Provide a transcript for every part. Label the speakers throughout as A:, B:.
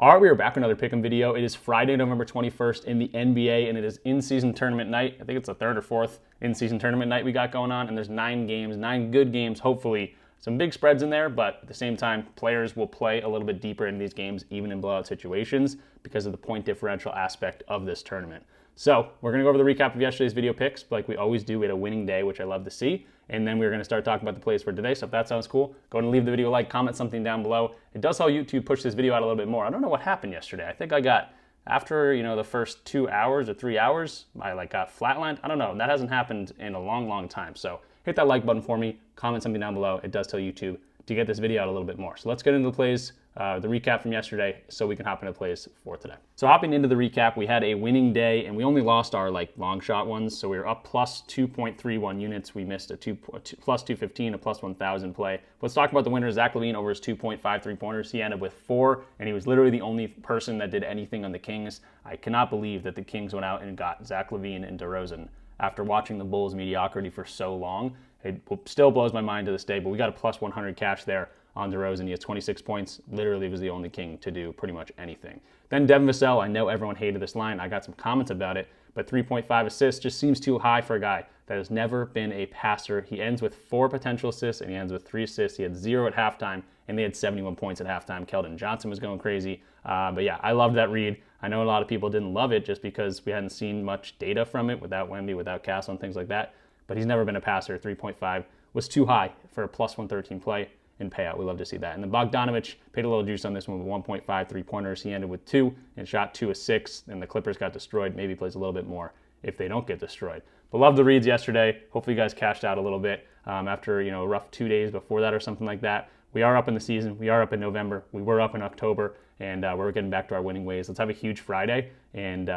A: All right, we are back with another pick'em video. It is Friday, November 21st in the NBA, and it is in-season tournament night. I think it's the third or fourth in-season tournament night we got going on, and there's 9 games, 9 good games, hopefully. Some big spreads in there, but at the same time, players will play a little bit deeper in these games, even in blowout situations, because of the point differential aspect of this tournament. So we're going to go over the recap of yesterday's video picks. Like we always do, we had a winning day, which I love to see. And then we're going to start talking about the plays for today. So if that sounds cool, go ahead and leave the video a like, comment something down below. It does help YouTube push this video out a little bit more. I don't know what happened yesterday. I think I got, after the first 2 hours or 3 hours, I got flatlined. I don't know. That hasn't happened in a long, long time. So hit that like button for me, comment something down below. It does tell YouTube to get this video out a little bit more. So let's get into the plays, the recap from yesterday, so we can hop into plays for today. So hopping into the recap, we had a winning day, and we only lost our long shot ones. So we were up plus 2.31 units. We missed a plus 215, a plus 1,000 play. Let's talk about the winner, Zach LaVine, over his 2.53 pointers. He ended with 4, and he was literally the only person that did anything on the Kings. I cannot believe that the Kings went out and got Zach LaVine and DeRozan after watching the Bulls' mediocrity for so long. It still blows my mind to this day, but we got a plus 100 cash there on DeRozan. He has 26 points. Literally was the only King to do pretty much anything. Then Devin Vassell, I know everyone hated this line. I got some comments about it, but 3.5 assists just seems too high for a guy that has never been a passer. He ends with 4 potential assists, and he ends with 3 assists. He had 0 at halftime, and they had 71 points at halftime. Keldon Johnson was going crazy. But yeah, I loved that read. I know a lot of people didn't love it just because we hadn't seen much data from it without Wemby, without Castle, and things like that. But he's never been a passer. 3.5 was too high for a plus 113 play and payout. We love to see that. And then Bogdanovich paid a little juice on this one with 1.5 3-pointers. He ended with 2 and shot 2 of 6, and the Clippers got destroyed. Maybe plays a little bit more if they don't get destroyed. But love the reads yesterday. Hopefully you guys cashed out a little bit after a rough 2 days before that or something like that. We are up in the season. We are up in November. We were up in October, and we're getting back to our winning ways. Let's have a huge Friday, and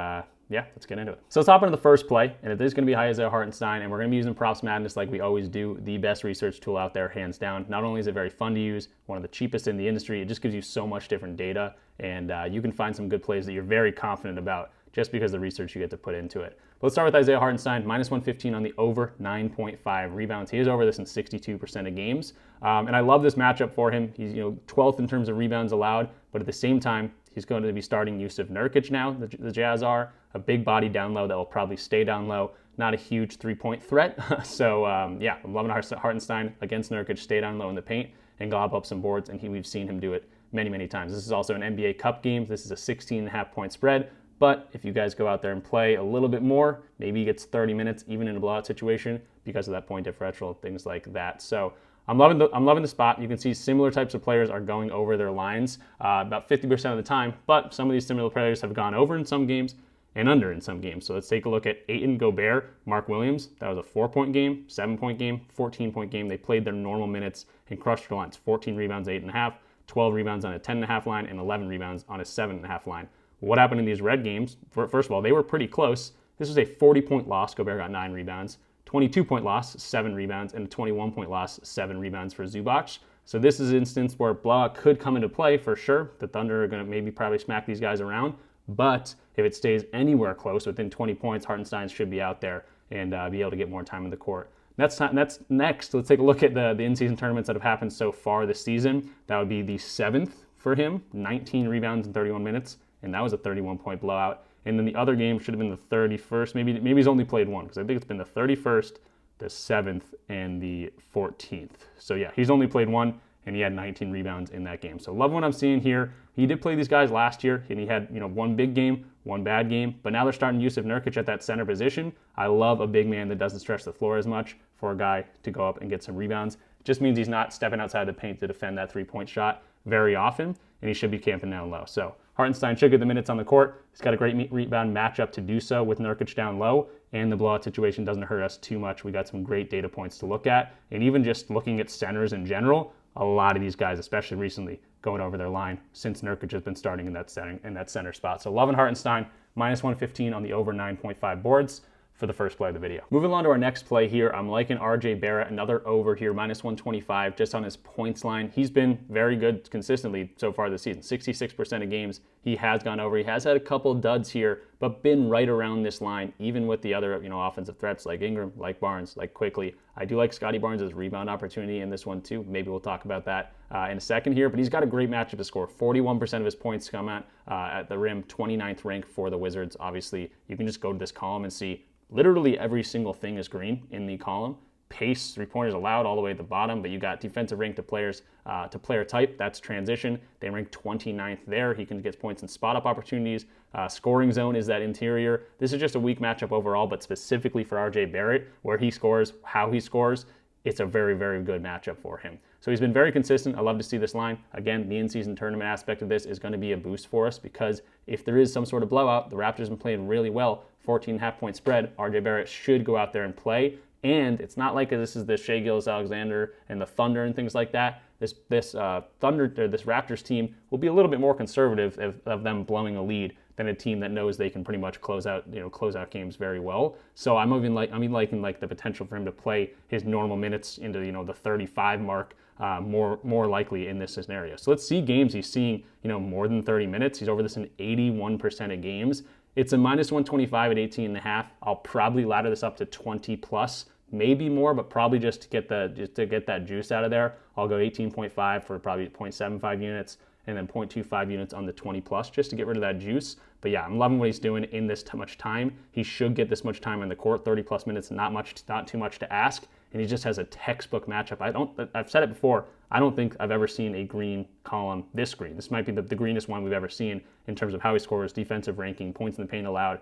A: yeah, let's get into it. So let's hop into the first play, and it is going to be Isaiah Hartenstein, and we're going to be using Props Madness like we always do, the best research tool out there, hands down. Not only is it very fun to use, one of the cheapest in the industry, it just gives you so much different data, and you can find some good plays that you're very confident about just because of the research you get to put into it. But let's start with Isaiah Hartenstein, minus 115 on the over 9.5 rebounds. He is over this in 62% of games, and I love this matchup for him. He's 12th in terms of rebounds allowed, but at the same time, he's going to be starting Jusuf Nurkic now, the Jazz are. A big body down low that will probably stay down low. Not a huge three-point threat. So, yeah, I'm loving Hartenstein against Nurkic, stay down low in the paint and glob up some boards, and we've seen him do it many, many times. This is also an NBA Cup game. This is a 16.5-point spread. But if you guys go out there and play a little bit more, maybe he gets 30 minutes, even in a blowout situation, because of that point differential, things like that. So I'm loving the spot. You can see similar types of players are going over their lines about 50% of the time, but some of these similar players have gone over in some games and under in some games. So let's take a look at Ayton, Gobert, Mark Williams. That was a 4-point game, 7-point game, 14-point game. They played their normal minutes and crushed their lines. 14 rebounds, 8.5, 12 rebounds on a 10.5 line, and 11 rebounds on a 7.5 line. What happened in these red games? First of all, they were pretty close. This was a 40-point loss. Gobert got 9 rebounds. 22-point loss, 7 rebounds, and a 21-point loss, 7 rebounds for Zubac. So this is an instance where blowout could come into play for sure. The Thunder are going to probably smack these guys around. But if it stays anywhere close, within 20 points, Hartenstein should be out there and be able to get more time in the court. That's next. Let's take a look at the in-season tournaments that have happened so far this season. That would be the 7th for him, 19 rebounds in 31 minutes, and that was a 31-point blowout. And then the other game should have been the 31st. Maybe he's only played one, because I think it's been the 31st, the 7th, and the 14th. So yeah, he's only played one, and he had 19 rebounds in that game. So love what I'm seeing here. He did play these guys last year, and he had one big game, one bad game, but now they're starting Jusuf Nurkic at that center position. I love a big man that doesn't stretch the floor as much for a guy to go up and get some rebounds. It just means he's not stepping outside the paint to defend that three-point shot very often, and he should be camping down low. So Hartenstein should get the minutes on the court. He's got a great rebound matchup to do so with Nurkic down low, and the blowout situation doesn't hurt us too much. We got some great data points to look at, and even just looking at centers in general, a lot of these guys, especially recently, going over their line since Nurkic has been starting in that center spot. So loving Hartenstein, minus 115 on the over 9.5 boards. for the first play of the video. Moving on to our next play here, I'm liking RJ Barrett, another over here, -125, just on his points line. He's been very good consistently so far this season. 66% of games he has gone over. He has had a couple duds here, but been right around this line, even with the other, offensive threats like Ingram, like Barnes, like Quickly. I do like Scotty Barnes' rebound opportunity in this one too. Maybe we'll talk about that in a second here, but he's got a great matchup to score. 41% of his points come at the rim, 29th rank for the Wizards. Obviously, you can just go to this column and see literally every single thing is green in the column. Pace, 3-pointers allowed all the way at the bottom, but you got defensive rank to players, to player type, that's transition. They rank 29th there. He can get points in spot-up opportunities. Scoring zone is that interior. This is just a weak matchup overall, but specifically for RJ Barrett, where he scores, how he scores, it's a very, very good matchup for him. So he's been very consistent. I love to see this line. Again, the in-season tournament aspect of this is going to be a boost for us because if there is some sort of blowout, the Raptors have been playing really well, 14.5-point spread, RJ Barrett should go out there and play. And it's not like this is the Shai Gilgeous-Alexander and the Thunder and things like that. This Raptors team will be a little bit more conservative of them blowing a lead than a team that knows they can pretty much close out games very well. So I'm liking the potential for him to play his normal minutes into the 35 mark more likely in this scenario. So let's see games he's seeing more than 30 minutes. He's over this in 81% of games. It's a -125 at 18.5. I'll probably ladder this up to 20 plus, maybe more, but probably just to get that juice out of there. I'll go 18.5 for probably 0.75 units and then 0.25 units on the 20 plus just to get rid of that juice. But yeah, I'm loving what he's doing in this much time. He should get this much time on the court, 30 plus minutes, not too much to ask. And he just has a textbook matchup. I've said it before, I don't think I've ever seen a green column this green. This might be the greenest one we've ever seen in terms of how he scores, defensive ranking, points in the paint allowed.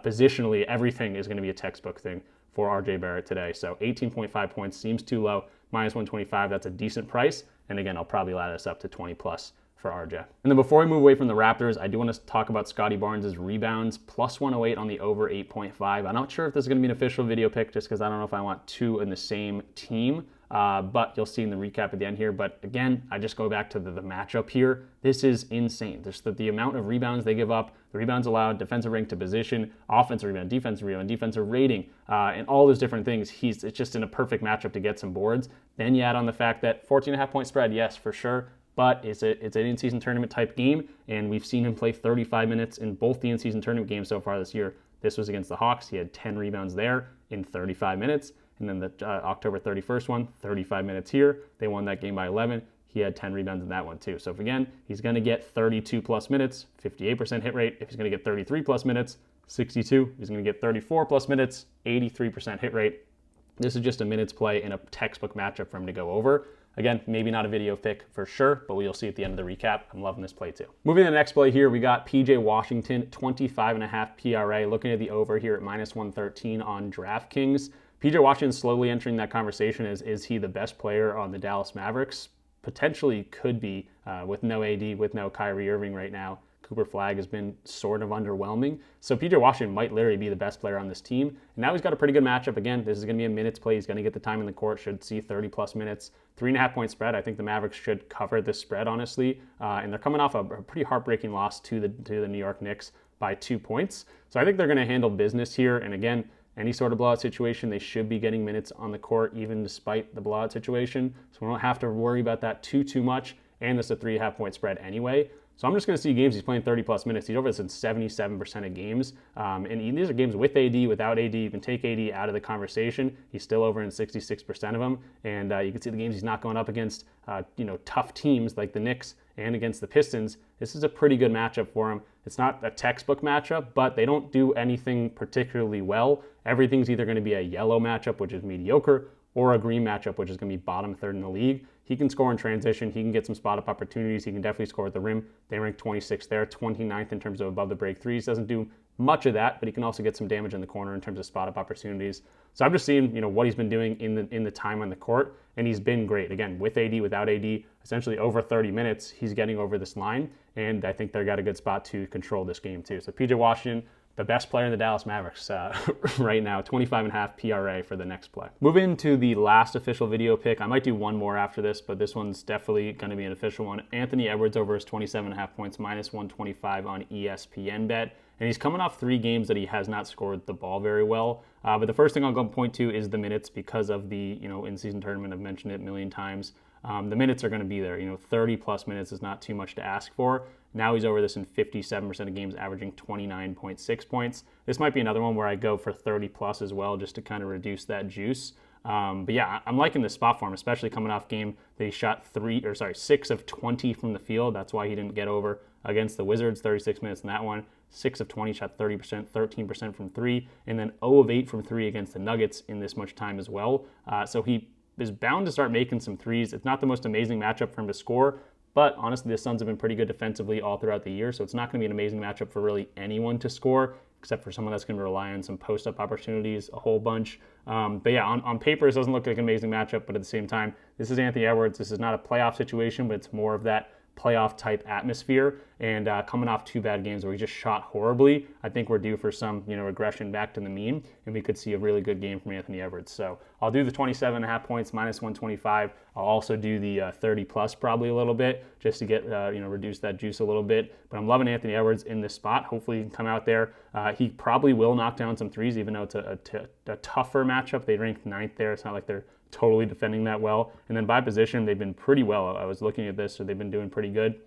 A: Positionally, everything is going to be a textbook thing for RJ Barrett today. So 18.5 points seems too low. -125, that's a decent price. And again, I'll probably ladder this up to 20 plus for RJ. And then before we move away from the Raptors, I do want to talk about Scotty Barnes' rebounds, +108 on the over 8.5. I'm not sure if this is going to be an official video pick just because I don't know if I want two in the same team, but you'll see in the recap at the end here. But again, I just go back to the matchup here. This is insane. Just the amount of rebounds they give up, the rebounds allowed, defensive rank to position, offensive rebound, defensive rating, and all those different things. It's just in a perfect matchup to get some boards. Then you add on the fact that 14.5-point spread, yes, for sure. But it's an in-season tournament type game, and we've seen him play 35 minutes in both the in-season tournament games so far this year. This was against the Hawks. He had 10 rebounds there in 35 minutes. And then the October 31st one, 35 minutes here. They won that game by 11. He had 10 rebounds in that one too. So if, again, he's going to get 32 plus minutes, 58% hit rate. If he's going to get 33 plus minutes, 62. He's going to get 34 plus minutes, 83% hit rate. This is just a minutes play in a textbook matchup for him to go over. Again, maybe not a video pick for sure, but we'll see at the end of the recap. I'm loving this play too. Moving to the next play here, we got PJ Washington, 25.5 PRA, looking at the over here at -113 on DraftKings. PJ Washington slowly entering that conversation. Is he the best player on the Dallas Mavericks? Potentially could be with no AD, with no Kyrie Irving right now. Cooper Flagg has been sort of underwhelming. So PJ Washington might literally be the best player on this team. And now he's got a pretty good matchup. Again, this is going to be a minutes play. He's going to get the time in the court, should see 30 plus minutes. 3.5-point spread. I think the Mavericks should cover this spread, honestly. And they're coming off a pretty heartbreaking loss to the New York Knicks by 2 points. So I think they're going to handle business here. And again, any sort of blowout situation, they should be getting minutes on the court, even despite the blowout situation. So we don't have to worry about that too much. And this is a 3.5-point spread anyway. So I'm just going to see games he's playing 30 plus minutes. He's over this in 77% of games. And these are games with AD, without AD. You can take AD out of the conversation. He's still over in 66% of them. And you can see the games he's not going up against tough teams like the Knicks and against the Pistons. This is a pretty good matchup for him. It's not a textbook matchup, but they don't do anything particularly well. Everything's either going to be a yellow matchup, which is mediocre, or a green matchup, which is going to be bottom third in the league. He can score in transition. He can get some spot-up opportunities. He can definitely score at the rim. They rank 26th there, 29th in terms of above the break threes. Doesn't do much of that, but he can also get some damage in the corner in terms of spot-up opportunities. So I'm just seeing, what he's been doing in the time on the court, and he's been great. Again, with AD, without AD, essentially over 30 minutes, he's getting over this line, and I think they've got a good spot to control this game too. So PJ Washington, the best player in the Dallas Mavericks right now, 25.5 PRA for the next play. Move into the last official video pick. I might do one more after this, but this one's definitely going to be an official one. Anthony Edwards over his 27.5 points, -125 on ESPN bet. And he's coming off 3 games that he has not scored the ball very well. But the first thing I'll go point to is the minutes because of the, in-season tournament. I've mentioned it a million times. The minutes are going to be there. 30 plus minutes is not too much to ask for. Now he's over this in 57% of games, averaging 29.6 points. This might be another one where I go for 30 plus as well, just to kind of reduce that juice. But yeah, I'm liking this spot for him, especially coming off game that he shot 6 of 20 from the field. That's why he didn't get over against the Wizards, 36 minutes in that one. 6 of 20, shot 30%, 13% from 3, and then 0 of 8 from 3 against the Nuggets in this much time as well. So he is bound to start making some threes. It's not the most amazing matchup for him to score, but honestly, the Suns have been pretty good defensively all throughout the year, so it's not going to be an amazing matchup for really anyone to score, except for someone that's going to rely on some post-up opportunities, a whole bunch. But yeah, on paper, it doesn't look like an amazing matchup, but at the same time, this is Anthony Edwards. This is not a playoff situation, but it's more of that playoff type atmosphere, and coming off 2 bad games where he just shot horribly, I think we're due for some regression back to the mean, and we could see a really good game from Anthony Edwards. So I'll do the 27.5 points -125. I'll also do the 30 plus probably a little bit just to get reduce that juice a little bit. But I'm loving Anthony Edwards in this spot. Hopefully he can come out there. He probably will knock down some threes, even though it's a tougher matchup. They ranked 9th there. It's not like they're totally defending that well. And then by position, they've been pretty well. I was looking at this, so they've been doing pretty good.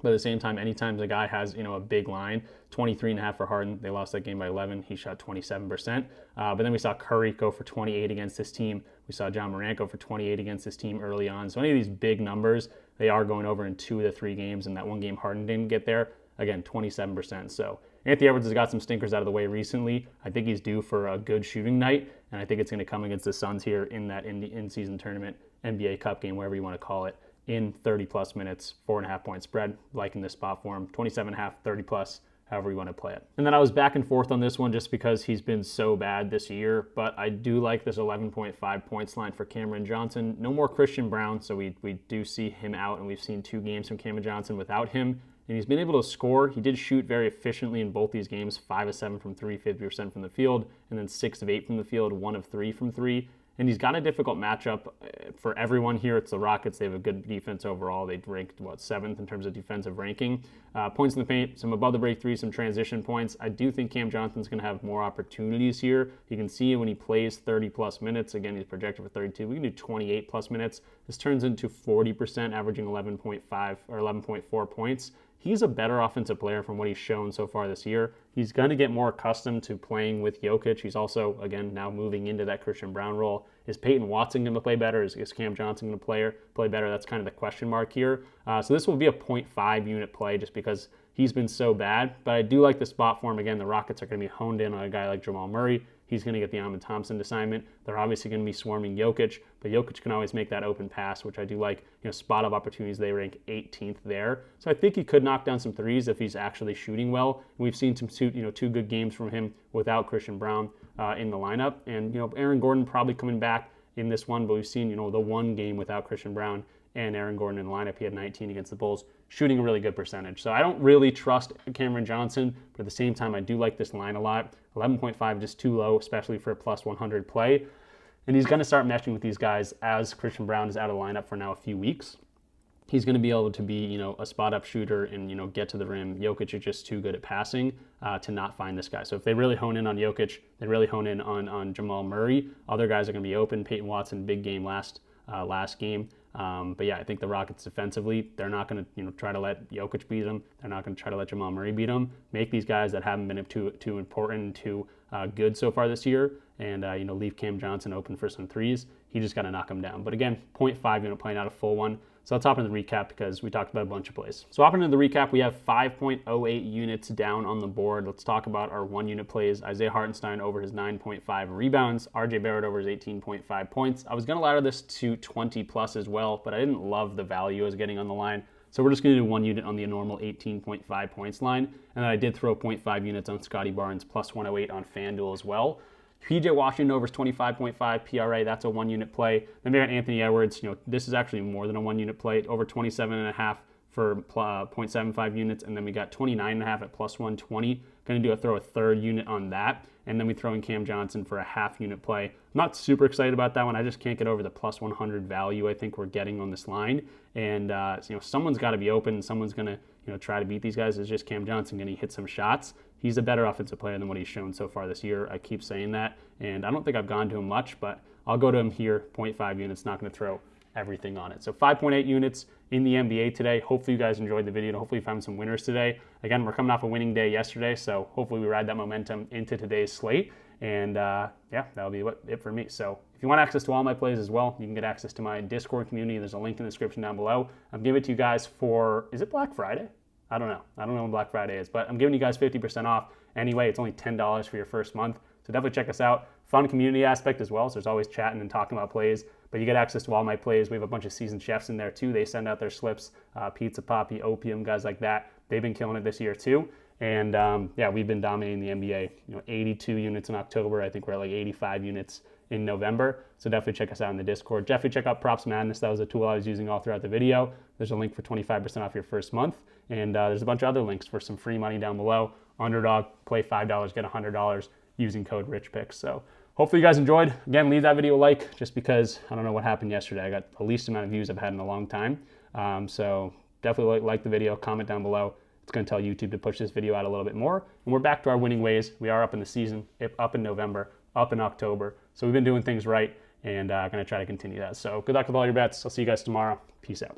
A: But at the same time, anytime the guy has a big line, 23.5 for Harden. They lost that game by 11. He shot 27%. But then we saw Curry go for 28 against this team. We saw John Morant go for 28 against this team early on. So any of these big numbers, they are going over in 2 of the 3 games. And that one game Harden didn't get there. Again, 27%. So Anthony Edwards has got some stinkers out of the way recently. I think he's due for a good shooting night, and I think it's going to come against the Suns here in that in-season tournament, NBA Cup game, whatever you want to call it, in 30-plus minutes, 4.5-point spread, liking this spot for him, 27.5, 30-plus, however you want to play it. And then I was back and forth on this one just because he's been so bad this year, but I do like this 11.5 points line for Cameron Johnson. No more Christian Brown, so we do see him out, and we've seen 2 games from Cameron Johnson without him. And he's been able to score. He did shoot very efficiently in both these games, 5 of 7 from 3, 50% from the field, and then 6 of 8 from the field, 1 of 3 from 3. And he's got a difficult matchup for everyone here. It's the Rockets. They have a good defense overall. They ranked, 7th in terms of defensive ranking. Points in the paint, some above the break threes, some transition points. I do think Cam Johnson's going to have more opportunities here. You can see when he plays 30-plus minutes. Again, he's projected for 32. We can do 28-plus minutes. This turns into 40%, averaging 11.5 or 11.4 points. He's a better offensive player from what he's shown so far this year. He's going to get more accustomed to playing with Jokic. He's also, again, now moving into that Christian Brown role. Is Peyton Watson going to play better? Is Cam Johnson going to play better? That's kind of the question mark here. So this will be a 0.5 unit play just because he's been so bad. But I do like the spot for him. Again, the Rockets are going to be honed in on a guy like Jamal Murray. He's going to get the Amin Thompson assignment. They're obviously going to be swarming Jokic, but Jokic can always make that open pass, which I do like. Spot-up opportunities, they rank 18th there. So I think he could knock down some threes if he's actually shooting well. And we've seen some 2 good games from him without Christian Brown in the lineup. And Aaron Gordon probably coming back in this one, but we've seen the one game without Christian Brown and Aaron Gordon in the lineup. He had 19 against the Bulls, shooting a really good percentage. So I don't really trust Cameron Johnson, but at the same time, I do like this line a lot. 11.5 just too low, especially for a plus 100 play. And he's going to start meshing with these guys as Christian Brown is out of the lineup for now a few weeks. He's going to be able to be, a spot-up shooter and, get to the rim. Jokic is just too good at passing to not find this guy. So if they really hone in on Jokic, they really hone in on Jamal Murray. Other guys are going to be open. Peyton Watson, big game last game. But yeah, I think the Rockets defensively, they're not going to try to let Jokic beat them. They're not going to try to let Jamal Murray beat them. Make these guys that haven't been too important, too good so far this year, and leave Cam Johnson open for some threes. He just got to knock them down. But again, 0.5 unit play, not a full one. So let's hop into the recap because we talked about a bunch of plays. So hopping into the recap, we have 5.08 units down on the board. Let's talk about our 1 unit plays. Isaiah Hartenstein over his 9.5 rebounds. RJ Barrett over his 18.5 points. I was going to ladder this to 20 plus as well, but I didn't love the value I was getting on the line. So we're just going to do 1 unit on the normal 18.5 points line. And then I did throw 0.5 units on Scotty Barnes plus 108 on FanDuel as well. PJ Washington over 25.5 PRA, that's a 1 unit play. Then we got Anthony Edwards. This is actually more than a 1 unit play, over 27.5 for 0.75 units, and then we got 29.5 at plus 120. Going to throw a third unit on that, and then we throw in Cam Johnson for a half unit play. I'm not super excited about that one. I just can't get over the plus 100 value I think we're getting on this line, and someone's got to be open. Someone's going to try to beat these guys. It's just Cam Johnson going to hit some shots. He's a better offensive player than what he's shown so far this year. I keep saying that, and I don't think I've gone to him much, but I'll go to him here, 0.5 units, not going to throw everything on it. So 5.8 units in the NBA today. Hopefully you guys enjoyed the video, and hopefully you found some winners today. Again, we're coming off a winning day yesterday, so hopefully we ride that momentum into today's slate. And yeah, that'll be it for me. So if you want access to all my plays as well, you can get access to my Discord community. There's a link in the description down below. I'm giving it to you guys for, is it Black Friday? I don't know. I don't know when Black Friday is, but I'm giving you guys 50% off. Anyway, it's only $10 for your first month. So definitely check us out. Fun community aspect as well. So there's always chatting and talking about plays, but you get access to all my plays. We have a bunch of seasoned chefs in there too. They send out their slips, Pizza Poppy, Opium, guys like that. They've been killing it this year too. And yeah, we've been dominating the NBA. 82 units in October. I think we're at like 85 units in November. So definitely check us out in the Discord. Definitely check out Props Madness. That was a tool I was using all throughout the video. There's a link for 25% off your first month. And there's a bunch of other links for some free money down below. Underdog, play $5, get $100 using code RichPicks. So hopefully you guys enjoyed. Again, leave that video a like, just because I don't know what happened yesterday. I got the least amount of views I've had in a long time. So definitely like the video, comment down below. It's going to tell YouTube to push this video out a little bit more. And we're back to our winning ways. We are up in the season, up in November, up in October. So we've been doing things right, and going to try to continue that. So good luck with all your bets. I'll see you guys tomorrow. Peace out.